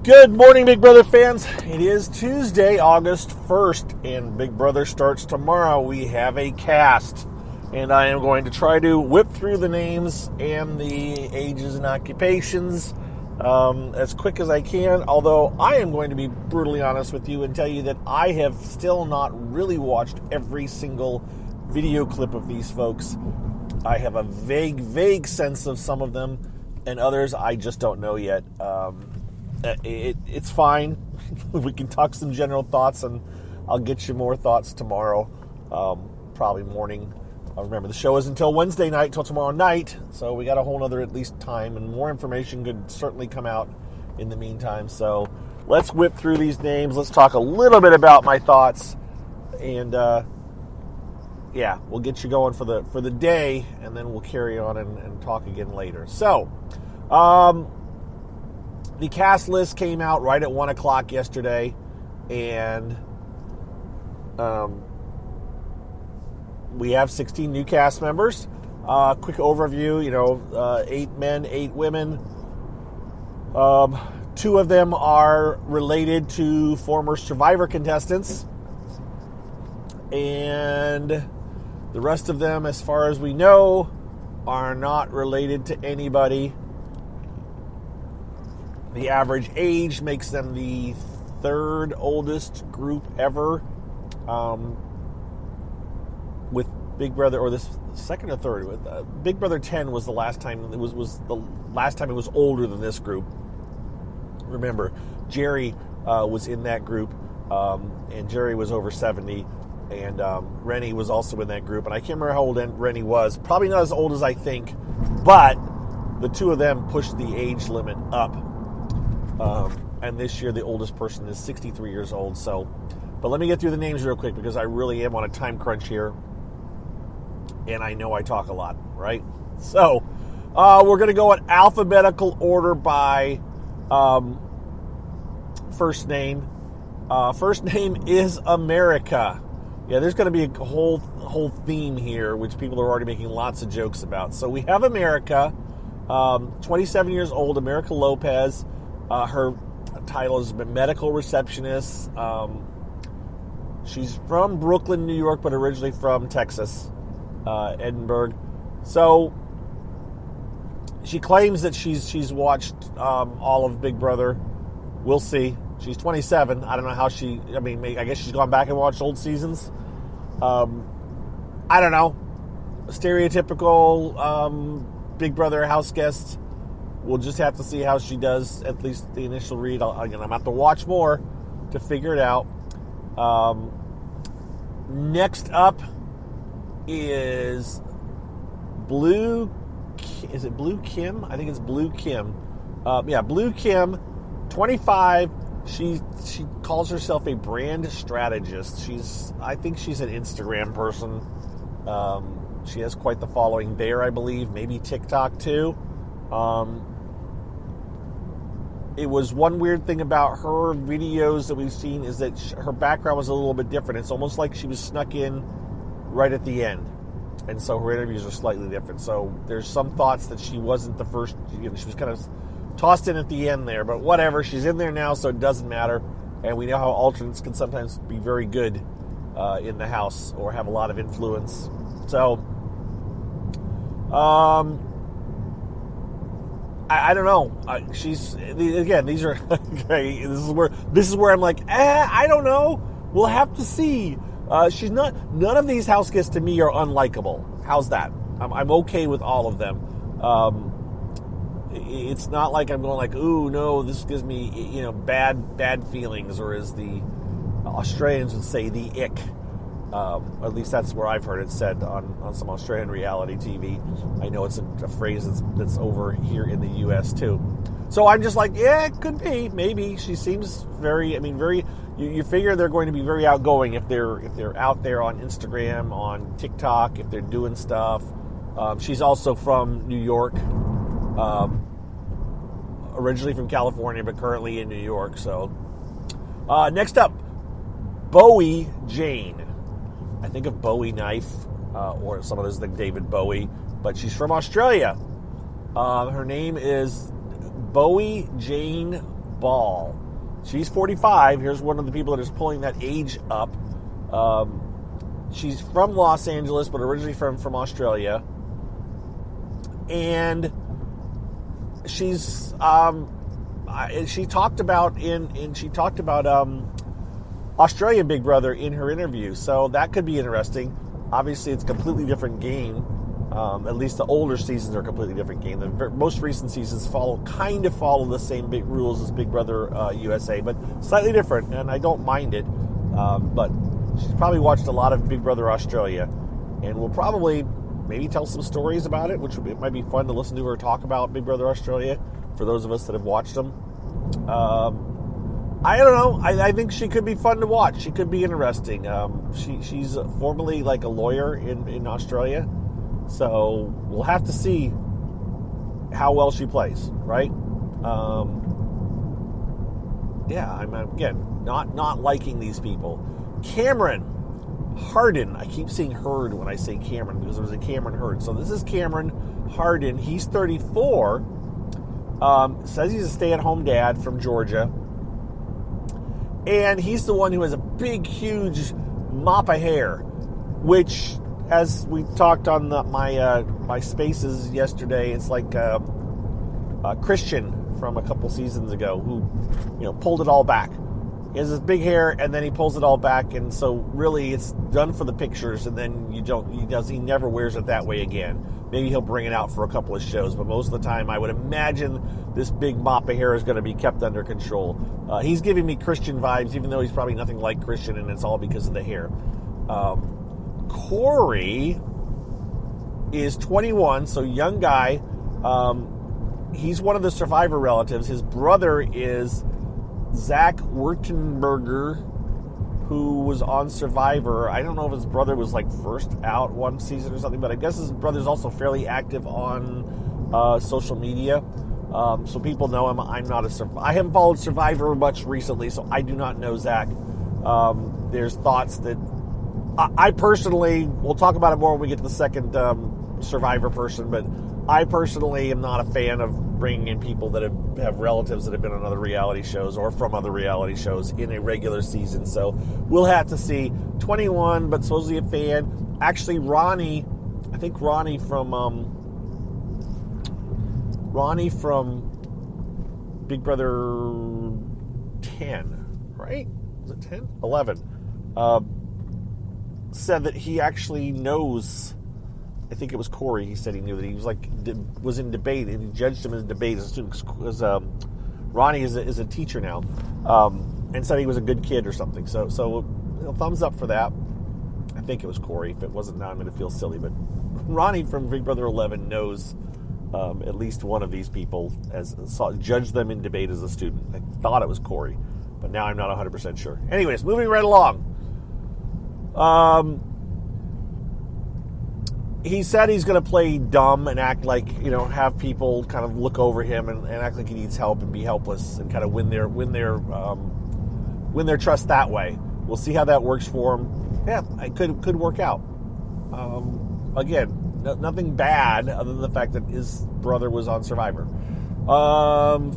Good morning, Big Brother fans. It is Tuesday, August 1st, and Big Brother starts tomorrow. We have a cast, and I am going to try to whip through the names and the ages and occupations as quick as I can, although I am going to be brutally honest with you and tell you that I have still not really watched every single video clip of these folks. I have a vague sense of some of them, and others I just don't know yet. It's fine. We can talk some general thoughts, and I'll get you more thoughts tomorrow, probably morning. Remember, the show is until Wednesday night, till tomorrow night, so we got a whole other at least time, and more information could certainly come out in the meantime. So let's whip through these names. Let's talk a little bit about my thoughts, and yeah, we'll get you going for the day, and then we'll carry on and talk again later. So, the cast list came out right at 1 o'clock yesterday, and we have 16 new cast members. Quick overview, 8 men, 8 women. 2 of them are related to former Survivor contestants, and the rest of them, as far as we know, are not related to anybody. The average age makes them the 3rd oldest group ever, with Big Brother, or this second or third. With Big Brother 10 was the last time. It was the last time it was older than this group. Remember, Jerry was in that group, and Jerry was over 70, and Rennie was also in that group. And I can't remember how old Rennie was. Probably not as old as I think, but the two of them pushed the age limit up. And this year, the oldest person is 63 years old. So, but let me get through the names real quick, because I really am on a time crunch here, and I know I talk a lot, right? So, we're going to go in alphabetical order by first name. First name is America. Yeah, there's going to be a whole theme here, which people are already making lots of jokes about. So we have America, 27 years old, America Lopez. Her title is medical receptionist. She's from Brooklyn, New York, but originally from Texas, Edinburgh. So she claims that she's watched all of Big Brother. We'll see. She's 27. I don't know how I guess she's gone back and watched old seasons. I don't know. Stereotypical Big Brother house guest. We'll just have to see how she does, at least the initial read. I'm going to have to watch more to figure it out. Next up is Blue. Is it Blue Kim? I think it's Blue Kim. Blue Kim, 25. She calls herself a brand strategist. I think she's an Instagram person. She has quite the following there, I believe. Maybe TikTok too. It was one weird thing about her videos that we've seen is that her background was a little bit different. It's almost like she was snuck in right at the end. And so her interviews are slightly different. So there's some thoughts that she wasn't the first. She was kind of tossed in at the end there. But whatever, she's in there now, so it doesn't matter. And we know how alternates can sometimes be very good in the house or have a lot of influence. So, I don't know. These are okay, this is where I'm like, I don't know. We'll have to see. None of these house guests to me are unlikable. How's that? I'm okay with all of them. It's not like I'm going like, ooh, no, this gives me bad feelings, or as the Australians would say, the ick. At least that's where I've heard it said on some Australian reality TV. I know it's a phrase that's over here in the U.S. too. So I'm just like, yeah, it could be, maybe. She seems very. You figure they're going to be very outgoing if they're out there on Instagram, on TikTok, if they're doing stuff. She's also from New York, originally from California, but currently in New York. So next up, Bowie Jane. I think of Bowie knife, or some others think David Bowie, but she's from Australia. Her name is Bowie Jane Ball. She's 45. Here's one of the people that is pulling that age up. She's from Los Angeles, but originally from Australia. And she's she talked about Australia Big Brother in her interview, so that could be interesting. Obviously, it's a completely different game. At least the older seasons are a completely different game. The most recent seasons follow the same big rules as Big Brother USA, but slightly different, and I don't mind it. But she's probably watched a lot of Big Brother Australia, and will probably maybe tell some stories about it, which might be fun to listen to her talk about Big Brother Australia for those of us that have watched them. I don't know. I think she could be fun to watch. She could be interesting. She's formerly like a lawyer in Australia, so we'll have to see how well she plays, right? I'm again not liking these people. Cameron Hardin. I keep saying Hurd when I say Cameron because there's a Cameron Hurd. So this is Cameron Hardin. He's 34. Says he's a stay-at-home dad from Georgia. And he's the one who has a big, huge mop of hair, which, as we talked on my spaces yesterday, it's like Christian from a couple seasons ago who, pulled it all back. He has this big hair, and then he pulls it all back, and so really it's done for the pictures, and then he never wears it that way again. Maybe he'll bring it out for a couple of shows, but most of the time I would imagine this big mop of hair is going to be kept under control. He's giving me Christian vibes, even though he's probably nothing like Christian, and it's all because of the hair. Corey is 21, so young guy. He's one of the Survivor relatives. His brother is Zach Wurtenberger, who was on Survivor. I don't know if his brother was like first out one season or something, but I guess his brother's also fairly active on social media. So people know him. I haven't followed Survivor much recently, so I do not know Zach. There's thoughts that I personally, we'll talk about it more when we get to the second Survivor person, but I personally am not a fan of bringing in people that have relatives that have been on other reality shows or from other reality shows in a regular season. So we'll have to see. 21, but supposedly a fan. Actually, Ronnie from Big Brother 10, right? Was it 10? 11. Said that he actually knows. I think it was Corey. He said he knew that he was in debate, and he judged him in debate as a student. Because Ronnie is a teacher now, and said he was a good kid or something. So thumbs up for that. I think it was Corey. If it wasn't, now I'm going to feel silly. But Ronnie from Big Brother 11 knows at least one of these people, judged them in debate as a student. I thought it was Corey, but now I'm not 100% sure. Anyways, moving right along. He said he's going to play dumb and act like, have people kind of look over him and act like he needs help and be helpless and kind of win their trust that way. We'll see how that works for him. Yeah, it could work out. Again, nothing bad other than the fact that his brother was on Survivor.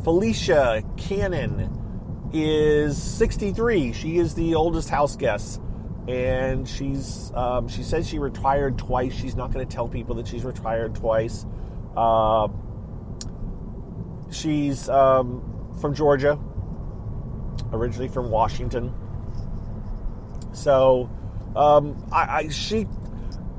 Felicia Cannon is 63. She is the oldest house guest. And she says she retired twice. She's not going to tell people that she's retired twice. She's from Georgia, originally from Washington. So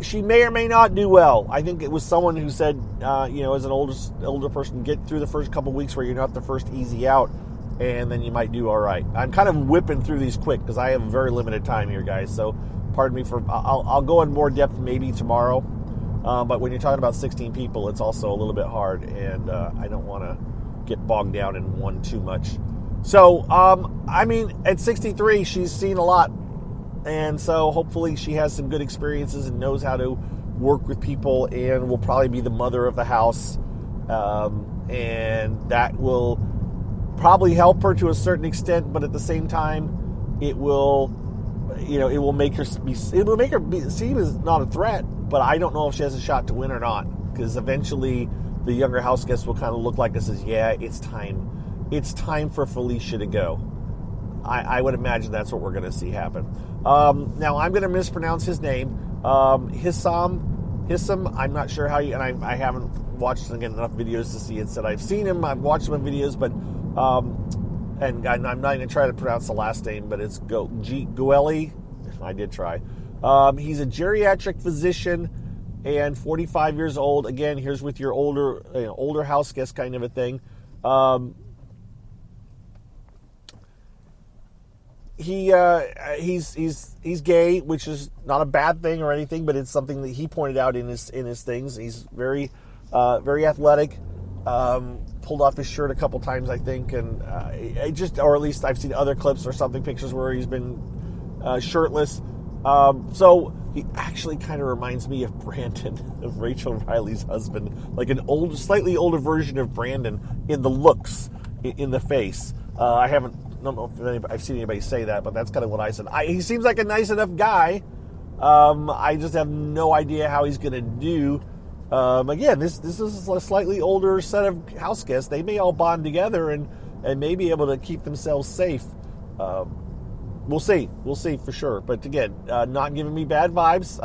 she may or may not do well. I think it was someone who said, as an older person, get through the first couple weeks where you're not the first easy out, and then you might do all right. I'm kind of whipping through these quick because I have very limited time here, guys. So pardon me for, I'll go in more depth maybe tomorrow. But when you're talking about 16 people, it's also a little bit hard, and I don't want to get bogged down in one too much. So, at 63, she's seen a lot. And so hopefully she has some good experiences and knows how to work with people, and will probably be the mother of the house. And that will probably help her to a certain extent, but at the same time, it will make her seem as not a threat, but I don't know if she has a shot to win or not, because eventually the younger house guests will kind of look like it says, yeah, it's time it's time for Felicia to go. I would imagine that's what we're going to see happen. Now, I'm going to mispronounce his name. Hissam, I'm not sure how you, and I haven't watched, again, enough videos to see it. Said I've seen him, I've watched him in videos, but, and I'm not going to try to pronounce the last name, but it's Goeli. I did try. He's a geriatric physician and 45 years old. Again, here's with your older house guest kind of a thing. He's gay, which is not a bad thing or anything, but it's something that he pointed out in his things. He's very athletic. Pulled off his shirt a couple times, I think, and or at least I've seen other clips or something, pictures where he's been shirtless. So he actually kind of reminds me of Brandon, of Rachel Riley's husband, like an slightly older version of Brandon in the looks, in the face. I don't know if I've seen anybody say that, but that's kind of what I said. He seems like a nice enough guy. I just have no idea how he's going to do. Again, this is a slightly older set of house guests. They may all bond together and may be able to keep themselves safe. We'll see. We'll see for sure. But again, not giving me bad vibes.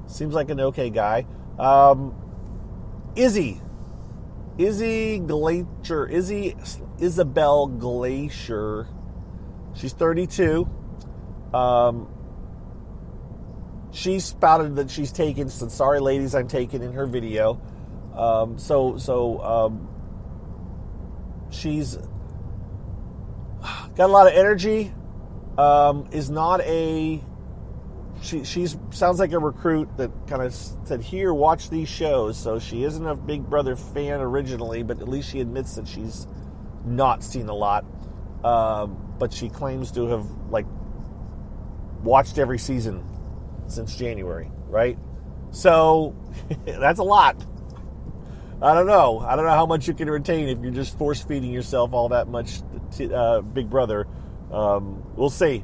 Seems like an okay guy. Isabel Glacier. She's 32. She spouted that she's taken, said, sorry ladies, I'm taken in her video. She's got a lot of energy. Is not a... She's sounds like a recruit that kind of said, here, watch these shows. So she isn't a Big Brother fan originally, but at least she admits that she's not seen a lot. But she claims to have, watched every season since January, right? So that's a lot. I don't know how much you can retain if you're just force feeding yourself all that much Big Brother. We'll see.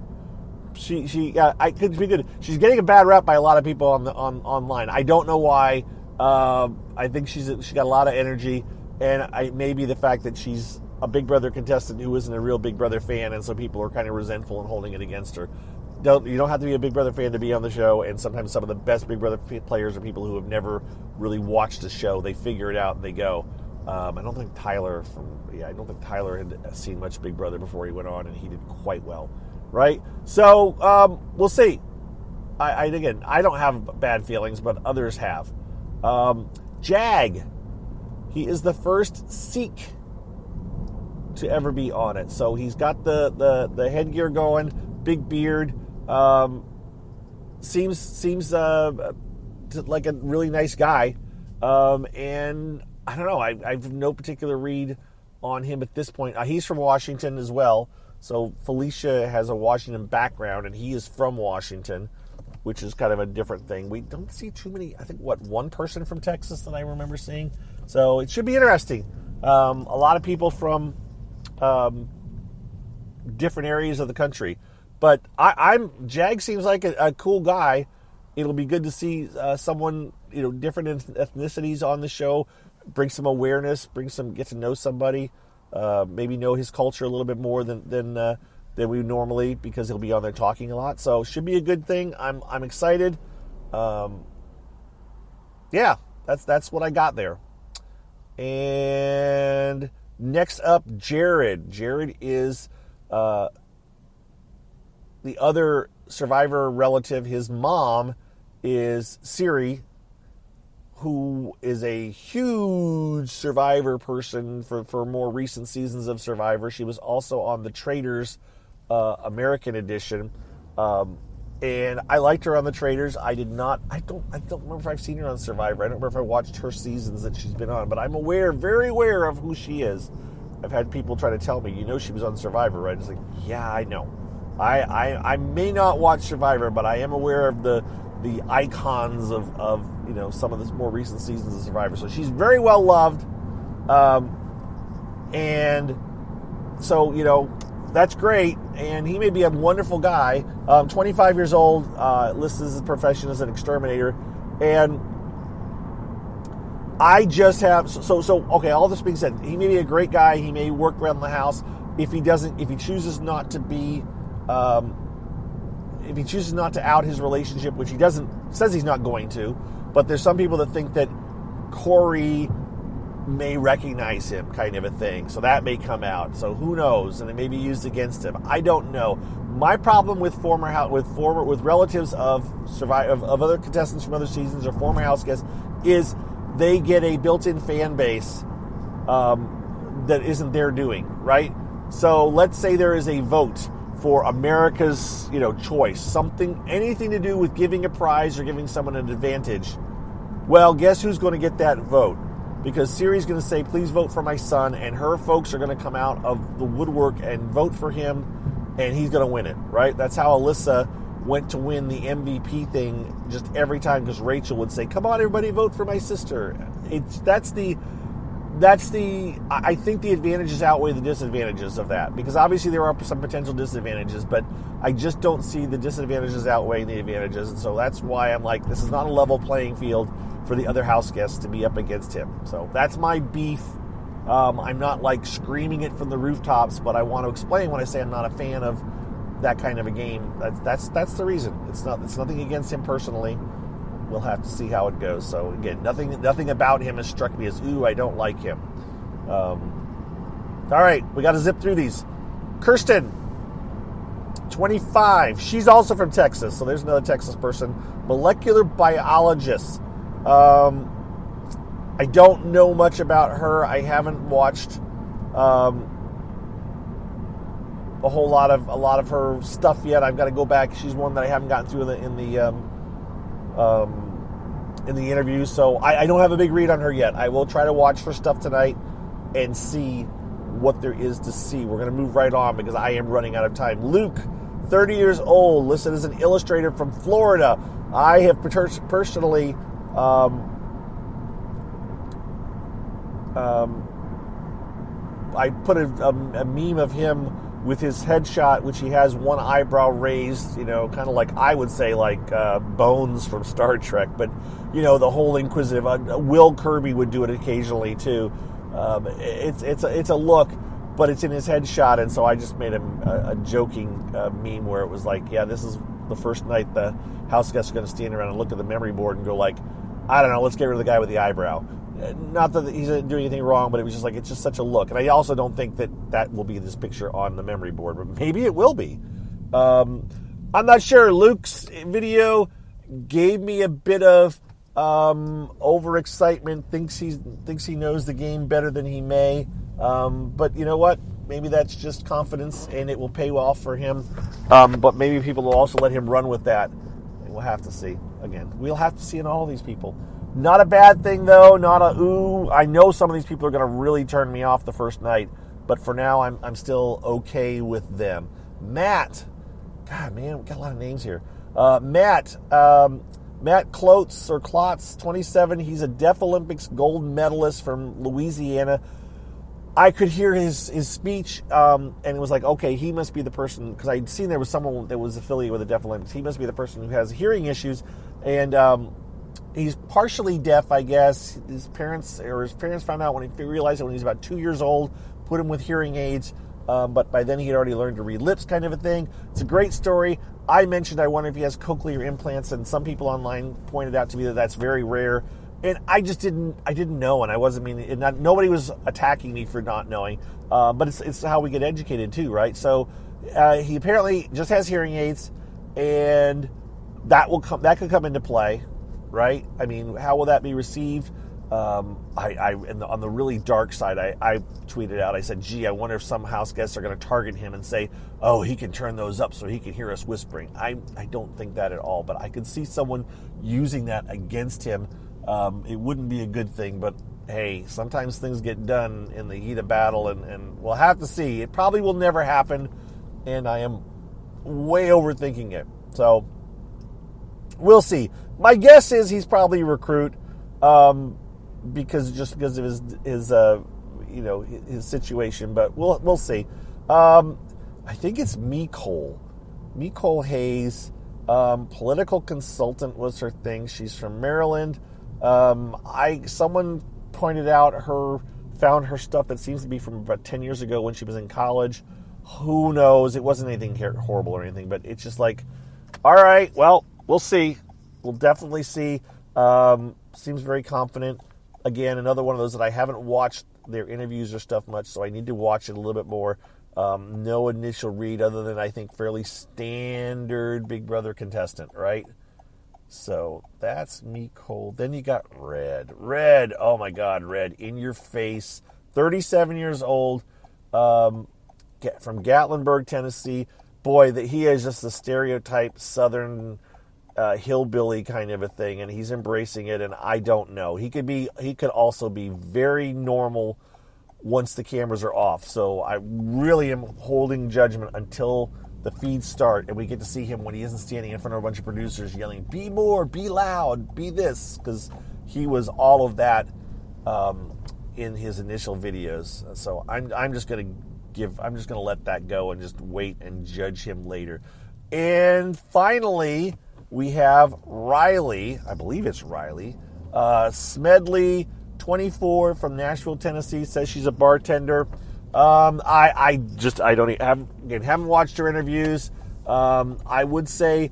I could be good. She's getting a bad rap by a lot of people online. I don't know why. I think she got a lot of energy, and maybe the fact that she's a Big Brother contestant who isn't a real Big Brother fan, and so people are kind of resentful and holding it against her. You don't have to be a Big Brother fan to be on the show, and sometimes some of the best Big Brother players are people who have never really watched the show. They figure it out and they go. I don't think Tyler had seen much Big Brother before he went on, and he did quite well, right? So we'll see. Again, I don't have bad feelings, but others have. Jag, he is the first Sikh to ever be on it. So he's got the headgear going, big beard. Seems like a really nice guy. And I don't know. I have no particular read on him at this point. He's from Washington as well. So Felicia has a Washington background, and he is from Washington, which is kind of a different thing. We don't see too many. I think, one person from Texas that I remember seeing. So it should be interesting. A lot of people from different areas of the country. But Jag seems like a cool guy. It'll be good to see someone, different ethnicities on the show. Bring some awareness. Get to know somebody. Maybe know his culture a little bit more than we normally, because he'll be on there talking a lot. So should be a good thing. I'm excited. Yeah, that's what I got there. And next up, Jared. Jared is the other Survivor relative. His mom is Siri, who is a huge Survivor person for more recent seasons of Survivor. She was also on the Traitors American edition. And I liked her on the Traitors. I don't remember if I've seen her on Survivor. I don't remember if I watched her seasons that she's been on, but I'm very aware of who she is. I've had people try to tell me, she was on Survivor, right? It's like, yeah, I know. I may not watch Survivor, but I am aware of the icons of some of the more recent seasons of Survivor. So she's very well loved. And so, that's great. And he may be a wonderful guy. 25 years old, lists his profession as an exterminator. And I just have so okay. All this being said, he may be a great guy. He may work around the house. If he chooses not to be, if he chooses not to out his relationship, which he says he's not going to, but there's some people that think that Corey may recognize him, kind of a thing. So that may come out. So who knows? And it may be used against him. I don't know. My problem with with relatives of other contestants from other seasons or former house guests is they get a built-in fan base that isn't their doing, right? So let's say there is a vote for America's, choice, anything to do with giving a prize or giving someone an advantage. Well, guess who's going to get that vote? Because Siri's going to say, please vote for my son, and her folks are going to come out of the woodwork and vote for him, and he's going to win it, right? That's how Alyssa went to win the MVP thing just every time, because Rachel would say, come on, everybody, vote for my sister. I think the advantages outweigh the disadvantages of that, because obviously there are some potential disadvantages, but I just don't see the disadvantages outweighing the advantages, and so that's why I'm like, this is not a level playing field for the other house guests to be up against him. So that's my beef. I'm not like screaming it from the rooftops, but I want to explain when I say I'm not a fan of that kind of a game. That's the reason. It's nothing against him personally. We'll have to see how it goes. So again, nothing about him has struck me as, ooh, I don't like him. All right, we got to zip through these. Kirsten, 25. She's also from Texas, so there's another Texas person. Molecular biologist. I don't know much about her. I haven't watched a lot of her stuff yet. I've got to go back. She's one that I haven't gotten through in the interview, so I don't have a big read on her yet. I will try to watch her stuff tonight and see what there is to see. We're going to move right on because I am running out of time. Luke, 30 years old, listed as an illustrator from Florida. I have personally I put a meme of him with his headshot, which he has one eyebrow raised, kind of like, I would say, like Bones from Star Trek, but, the whole inquisitive. Will Kirby would do it occasionally, too. It's a look, but it's in his headshot, and so I just made a joking meme where it was like, yeah, this is the first night the house guests are going to stand around and look at the memory board and go like, I don't know, let's get rid of the guy with the eyebrow. Not that he didn't do anything wrong, but it was just like, it's just such a look. And I also don't think that will be this picture on the memory board, but maybe it will be. I'm not sure. Luke's video gave me a bit of overexcitement, thinks he knows the game better than he may. But you know what? Maybe that's just confidence, and it will pay off for him. But maybe people will also let him run with that. We'll have to see. Again, we'll have to see in all these people. Not a bad thing, though. Not a ooh. I know some of these people are going to really turn me off the first night, but for now, I'm still okay with them. Matt. God, man, we got a lot of names here. Matt Klotz, 27. He's a Deaf Olympics gold medalist from Louisiana. I could hear his speech, and it was like, okay, he must be the person, because I'd seen there was someone that was affiliated with the Deaf Olympics. He must be the person who has hearing issues, and he's partially deaf, I guess. His parents found out when he realized it when he was about 2 years old, put him with hearing aids, but by then he had already learned to read lips, kind of a thing. It's a great story. I mentioned I wonder if he has cochlear implants, and some people online pointed out to me that that's very rare. And I didn't know, and I wasn't meaning, nobody was attacking me for not knowing, but it's how we get educated too, right? So he apparently just has hearing aids, and that could come into play, right? I mean, how will that be received? On the really dark side, I tweeted out, I said, gee, I wonder if some house guests are going to target him and say, oh, he can turn those up so he can hear us whispering. I don't think that at all, but I could see someone using that against him. It wouldn't be a good thing, but hey, sometimes things get done in the heat of battle, and we'll have to see. It probably will never happen, and I am way overthinking it. So we'll see. My guess is he's probably a recruit, because of his situation, but we'll see. I think it's Nicole Hayes, political consultant was her thing. She's from Maryland. Someone pointed out found her stuff that seems to be from about 10 years ago when she was in college. Who knows? It wasn't anything horrible or anything, but it's just like, all right, well, we'll see. We'll definitely see. Seems very confident. Again, another one of those that I haven't watched their interviews or stuff much, so I need to watch it a little bit more. No initial read other than, I think, fairly standard Big Brother contestant, right? So that's Mecole. Then you got Red. Red, oh my God, Red, in your face. 37 years old, from Gatlinburg, Tennessee. Boy, that he is just the stereotype Southern hillbilly kind of a thing, and he's embracing it. And I don't know. He could also be very normal once the cameras are off. So I really am holding judgment until the feeds start and we get to see him when he isn't standing in front of a bunch of producers yelling, "Be more, be loud, be this," because he was all of that in his initial videos. So I'm just gonna let that go and just wait and judge him later. And finally, we have Riley. I believe it's Riley Smedley, 24, from Nashville, Tennessee. Says she's a bartender. Haven't watched her interviews. I would say,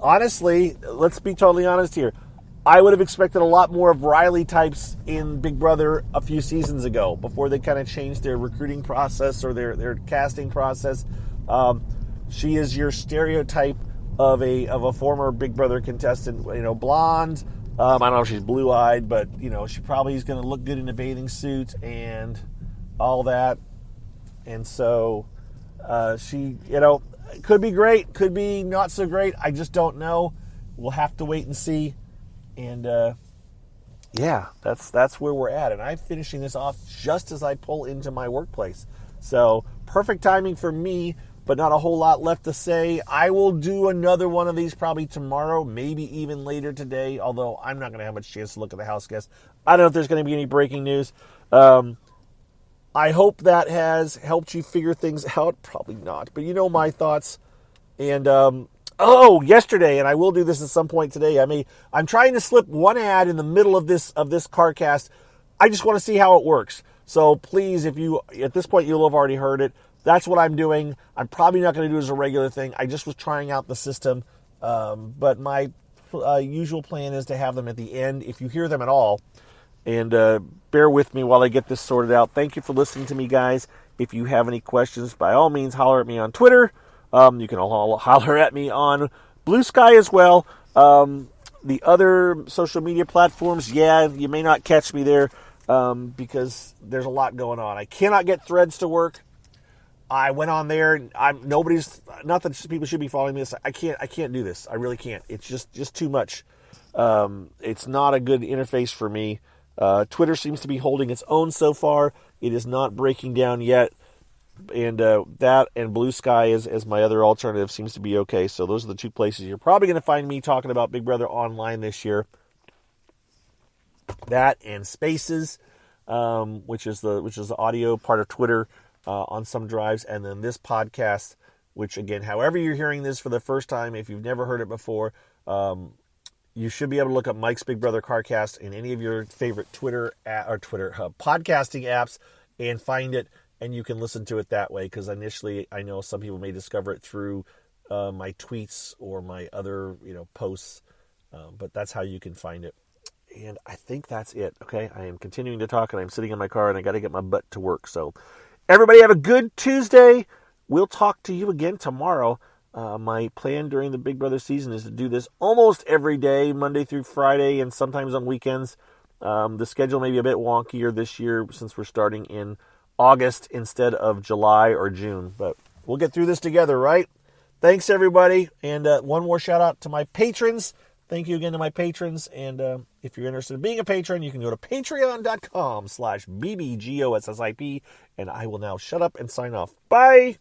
honestly, let's be totally honest here. I would have expected a lot more of Riley types in Big Brother a few seasons ago, before they kind of changed their recruiting process or their casting process. She is your stereotype of a former Big Brother contestant, blonde. I don't know if she's blue-eyed, but she probably is going to look good in a bathing suit and all that. And so she, could be great, could be not so great. I just don't know. We'll have to wait and see. And that's where we're at. And I'm finishing this off just as I pull into my workplace. So perfect timing for me, but not a whole lot left to say. I will do another one of these probably tomorrow, maybe even later today, although I'm not going to have much chance to look at the house guests. I don't know if there's going to be any breaking news. I hope that has helped you figure things out. Probably not, but my thoughts. And yesterday, and I will do this at some point today. I'm trying to slip one ad in the middle of this CarCast. I just want to see how it works. So please, if you at this point you'll have already heard it. That's what I'm doing. I'm probably not going to do it as a regular thing. I just was trying out the system, but my usual plan is to have them at the end if you hear them at all. And bear with me while I get this sorted out. Thank you for listening to me, guys. If you have any questions, by all means, holler at me on Twitter. You can all holler at me on Blue Sky as well. The other social media platforms, you may not catch me there because there's a lot going on. I cannot get Threads to work. I went on there. Not that people should be following me. I can't do this. I really can't. It's just too much. It's not a good interface for me. Twitter seems to be holding its own so far. It is not breaking down yet. And that and Blue Sky as my other alternative seems to be okay. So those are the two places you're probably going to find me talking about Big Brother Online this year. That and Spaces, which is the audio part of Twitter on some drives, and then this podcast, which again, however you're hearing this for the first time, if you've never heard it before, you should be able to look up Mike's Big Brother CarCast in any of your favorite Twitter podcasting apps and find it, and you can listen to it that way, because initially I know some people may discover it through my tweets or my other posts, but that's how you can find it. And I think that's it. Okay, I am continuing to talk, and I'm sitting in my car, and I got to get my butt to work. So everybody have a good Tuesday. We'll talk to you again tomorrow. My plan during the Big Brother season is to do this almost every day, Monday through Friday, and sometimes on weekends. The schedule may be a bit wonkier this year since we're starting in August instead of July or June. But we'll get through this together, right? Thanks, everybody. And one more shout out to my patrons. Thank you again to my patrons. And if you're interested in being a patron, you can go to patreon.com/BBGOSSIP. And I will now shut up and sign off. Bye.